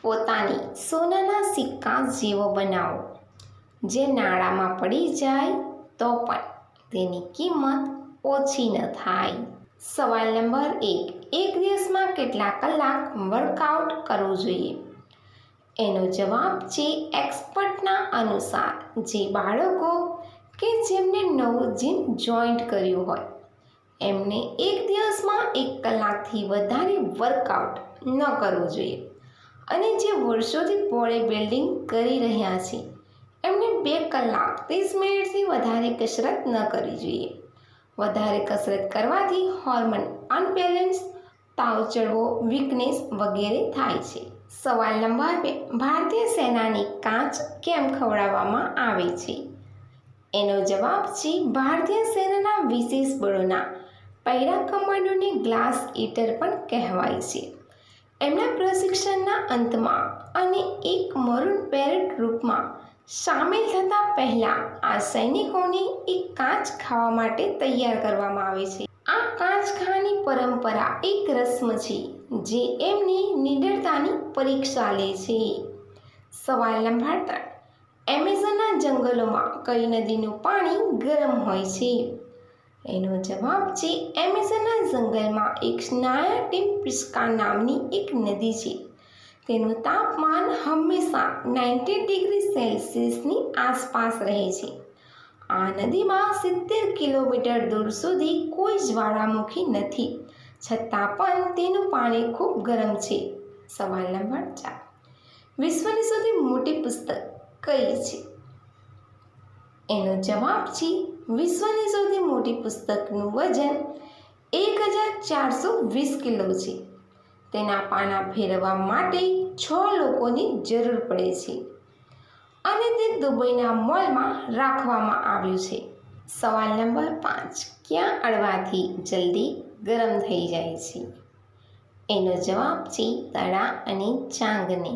પોતાની સોનાના સિક્કા જેવો બનાવો, જે નાણાંમાં પડી જાય તો પણ તેની કિંમત ઓછી ન થાય. સવાલ નંબર 1. એક દિવસમાં કેટલા કલાક વર્કઆઉટ કરવું જોઈએ? એનો જવાબ છે એક્સપર્ટના અનુસાર જે બાળકો કે જેમને નવું જીમ જોઈન્ટ કર્યું હોય એમને એક દિવસમાં 1 કલાકથી વધારે વર્કઆઉટ ન કરવું જોઈએ, અને જે વર્ષોથી બોડી બિલ્ડિંગ કરી રહ્યા છે એમને 2 કલાક 30 મિનિટથી વધારે કસરત ન કરવી જોઈએ. વધારે કસરત કરવાથી હોર્મોન અનબેલેન્સ, તાવ ચડવો, વીકનેસ વગેરે થાય છે. સવાલ નંબર 2. ભારતીય સેનાની કાચ કેમ ખવડાવવામાં આવે છે? એનો જવાબ છે ભારતીય સેનાના વિશેષ બળોના પૈડા કમાન્ડોને ગ્લાસ ઈટર પણ કહેવાય છે. એમના પ્રશિક્ષણના અંતમાં અને એક મરૂન પેરેડ રૂપમાં સામેલ થતા પહેલાં આ સૈનિકોને એક કાચ ખાવા માટે તૈયાર કરવામાં આવે છે. આ કાચ ખાવાની પરંપરા એક રસ્મ છે જે એમની નિડરતાની પરીક્ષા લે છે. સવાલ નંબર 3. એમેઝોનના જંગલોમાં કઈ નદીનું પાણી ગરમ હોય છે? એનો જવાબ છે એમેઝોનના જંગલમાં એક સ્નાયા ટિમ્પિસ્કા નામની એક નદી છે. તેનું તાપમાન હંમેશા 90 ડિગ્રી સેલ્સિયસની આસપાસ રહે છે. આ નદીમાં 70 કિલોમીટર દૂર સુધી કોઈ જ્વાળામુખી નથી, છતાં પણ તેનું પાણી ખૂબ ગરમ છે. સવાલ નંબર 4. વિશ્વની સૌથી મોટી પુસ્તક કઈ છે? એનો જવાબ છે વિશ્વની સૌથી મોટી પુસ્તકનું વજન 1420 કિલો છે. તેના પાના ફેરવવા માટે 6 લોકોની જરૂર પડે છે અને તે દુબઈના મોલમાં રાખવામાં આવ્યું છે. સવાલ નંબર 5. ક્યાં અડવાથી જલ્દી ગરમ થઈ જાય છે? એનો જવાબ છે તળા અને ચાંગને.